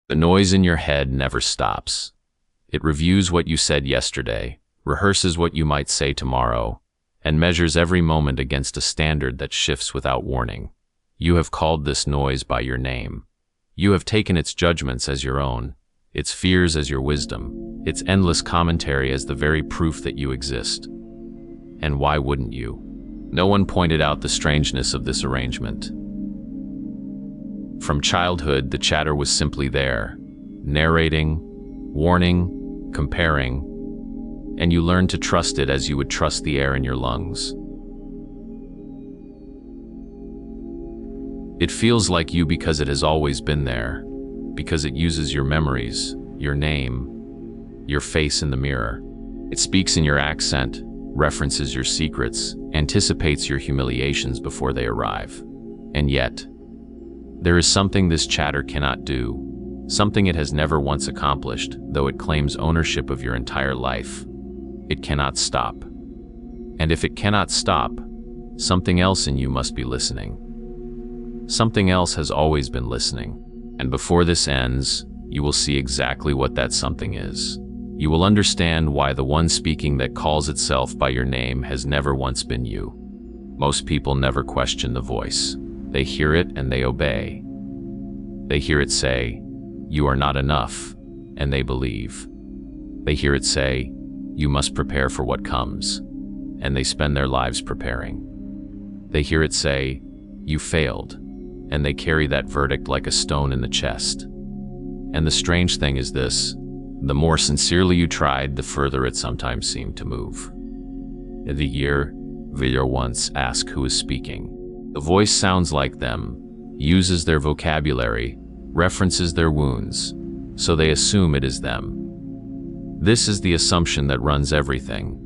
The noise in your head never stops. It reviews what you said yesterday, rehearses what you might say tomorrow, and measures every moment against a standard that shifts without warning. You have called this noise by your name. You have taken its judgments as your own, its fears as your wisdom, its endless commentary as the very proof that you exist. And why wouldn't you? No one pointed out the strangeness of this arrangement. From childhood, the chatter was simply there, narrating, warning, comparing, and you learned to trust it as you would trust the air in your lungs. It feels like you because it has always been there, because it uses your memories, your name, your face in the mirror. It speaks in your accent, references your secrets, anticipates your humiliations before they arrive. And yet, there is something this chatter cannot do, something it has never once accomplished, though it claims ownership of your entire life. It cannot stop. And if it cannot stop, something else in you must be listening. Something else has always been listening. And before this ends, you will see exactly what that something is. You will understand why the one speaking that calls itself by your name has never once been you. Most people never question the voice. They hear it and they obey. They hear it say, "You are not enough," and they believe. They hear it say, "You must prepare for what comes," and they spend their lives preparing. They hear it say, "You failed," and they carry that verdict like a stone in the chest. And the strange thing is this: the more sincerely you tried, the further it sometimes seemed to move. The year, Villar once asked who is speaking. The voice sounds like them, uses their vocabulary, references their wounds, so they assume it is them. This is the assumption that runs everything.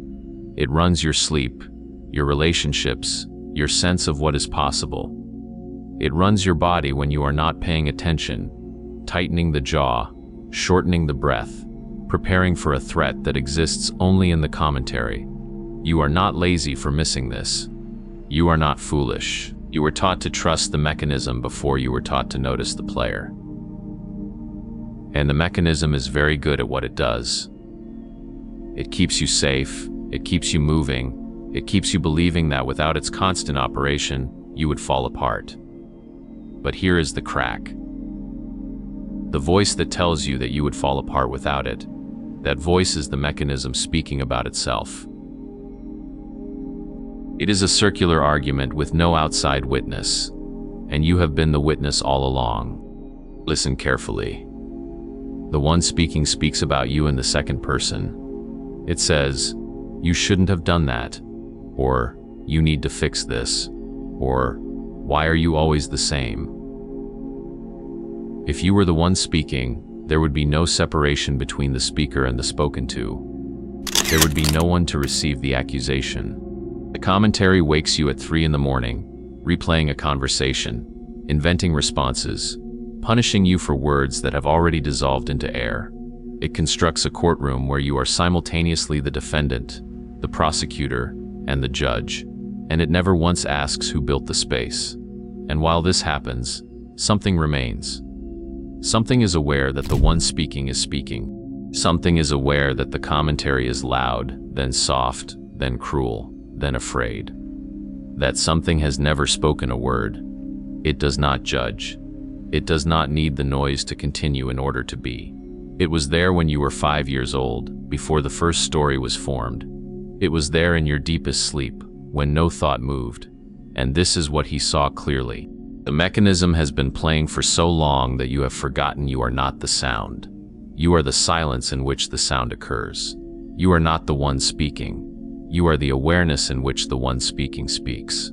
It runs your sleep, your relationships, your sense of what is possible. It runs your body when you are not paying attention, tightening the jaw, shortening the breath, preparing for a threat that exists only in the commentary. You are not lazy for missing this. You are not foolish. You were taught to trust the mechanism before you were taught to notice the player. And the mechanism is very good at what it does. It keeps you safe, it keeps you moving, it keeps you believing that without its constant operation, you would fall apart. But here is the crack. The voice that tells you that you would fall apart without it, that voice is the mechanism speaking about itself. It is a circular argument with no outside witness, and you have been the witness all along. Listen carefully. The one speaking speaks about you in the second person. It says, "You shouldn't have done that," or "You need to fix this," or "Why are you always the same?" If you were the one speaking, there would be no separation between the speaker and the spoken to. There would be no one to receive the accusation. The commentary wakes you at 3 in the morning, replaying a conversation, inventing responses, punishing you for words that have already dissolved into air. It constructs a courtroom where you are simultaneously the defendant, the prosecutor, and the judge, and it never once asks who built the space. And while this happens, something remains. Something is aware that the one speaking is speaking. Something is aware that the commentary is loud, then soft, then cruel, then afraid. That something has never spoken a word. It does not judge. It does not need the noise to continue in order to be. It was there when you were 5 years old, before the first story was formed. It was there in your deepest sleep, when no thought moved. And this is what he saw clearly. The mechanism has been playing for so long that you have forgotten you are not the sound. You are the silence in which the sound occurs. You are not the one speaking. You are the awareness in which the one speaking speaks.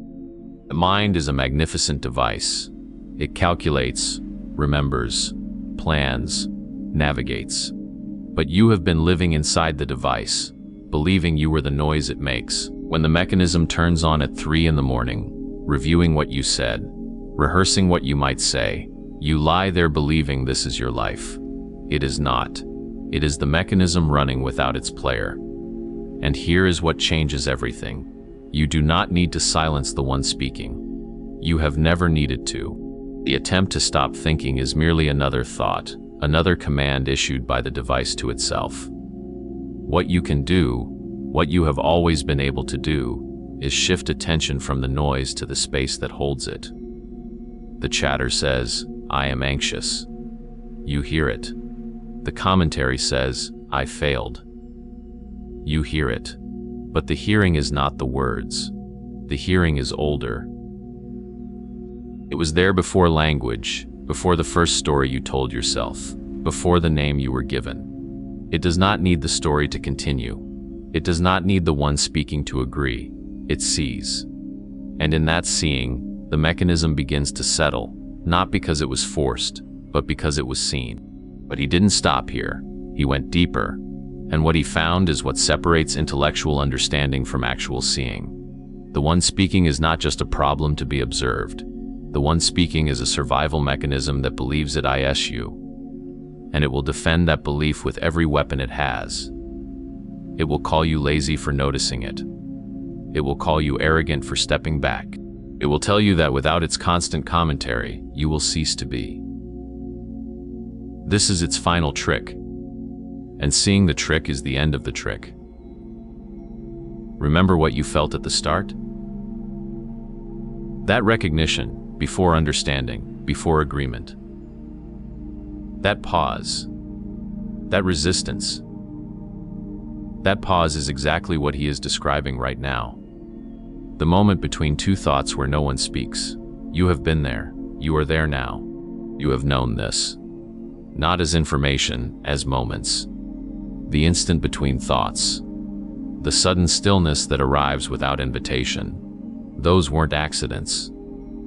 The mind is a magnificent device. It calculates, remembers, plans, navigates. But you have been living inside the device, believing you were the noise it makes. When the mechanism turns on at 3 in the morning, reviewing what you said, rehearsing what you might say, you lie there believing this is your life. It is not. It is the mechanism running without its player. And here is what changes everything. You do not need to silence the one speaking. You have never needed to. The attempt to stop thinking is merely another thought, another command issued by the device to itself. What you can do, what you have always been able to do, is shift attention from the noise to the space that holds it. The chatter says, "I am anxious." You hear it. The commentary says, "I failed." You hear it. But the hearing is not the words. The hearing is older. It was there before language, before the first story you told yourself, before the name you were given. It does not need the story to continue. It does not need the one speaking to agree. It sees. And in that seeing, the mechanism begins to settle, not because it was forced, but because it was seen. But he didn't stop here. He went deeper. And what he found is what separates intellectual understanding from actual seeing. The one speaking is not just a problem to be observed. The one speaking is a survival mechanism that believes it is you. And it will defend that belief with every weapon it has. It will call you lazy for noticing it. It will call you arrogant for stepping back. It will tell you that without its constant commentary, you will cease to be. This is its final trick. And seeing the trick is the end of the trick. Remember what you felt at the start? That recognition, before understanding, before agreement. That pause. That resistance. That pause is exactly what he is describing right now. The moment between two thoughts where no one speaks. You have been there. You are there now. You have known this. Not as information, as moments. The instant between thoughts. The sudden stillness that arrives without invitation. Those weren't accidents.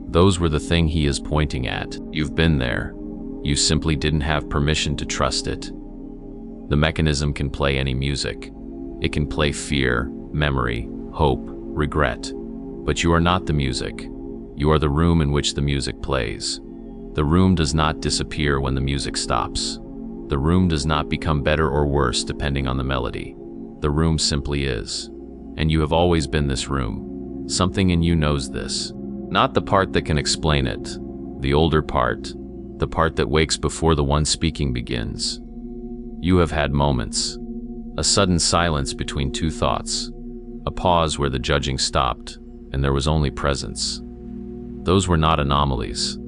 Those were the thing he is pointing at. You've been there. You simply didn't have permission to trust it. The mechanism can play any music. It can play fear, memory, hope, regret. But you are not the music. You are the room in which the music plays. The room does not disappear when the music stops. The room does not become better or worse depending on the melody. The room simply is. And you have always been this room. Something in you knows this. Not the part that can explain it. The older part. The part that wakes before the one speaking begins. You have had moments. A sudden silence between two thoughts. A pause where the judging stopped, and there was only presence. Those were not anomalies.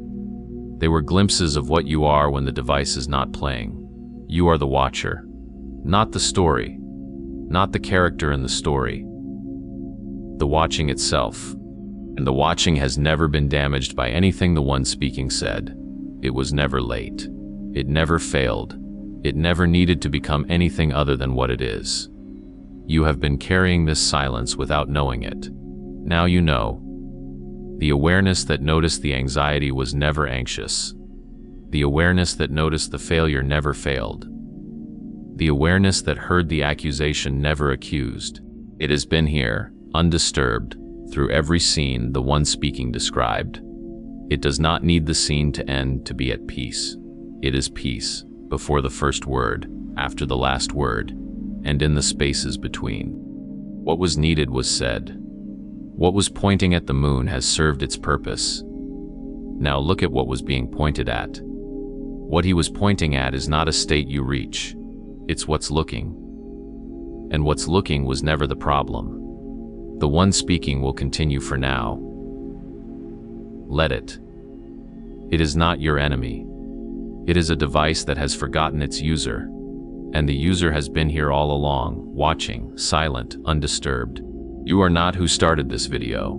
They were glimpses of what you are when the device is not playing. You are the watcher. Not the story. Not the character in the story. The watching itself. And the watching has never been damaged by anything the one speaking said. It was never late. It never failed. It never needed to become anything other than what it is. You have been carrying this silence without knowing it. Now you know. The awareness that noticed the anxiety was never anxious. The awareness that noticed the failure never failed. The awareness that heard the accusation never accused. It has been here, undisturbed, through every scene the one speaking described. It does not need the scene to end to be at peace. It is peace, before the first word, after the last word, and in the spaces between. What was needed was said. What was pointing at the moon has served its purpose. Now look at what was being pointed at. What he was pointing at is not a state you reach. It's what's looking. And what's looking was never the problem. The one speaking will continue for now. Let it. It is not your enemy. It is a device that has forgotten its user. And the user has been here all along, watching, silent, undisturbed. You are not who started this video.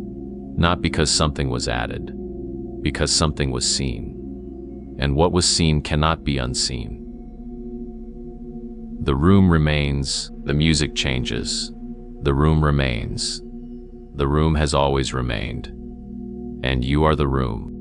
Not because something was added. Because something was seen. And what was seen cannot be unseen. The room remains, the music changes. The room remains. The room has always remained. And you are the room.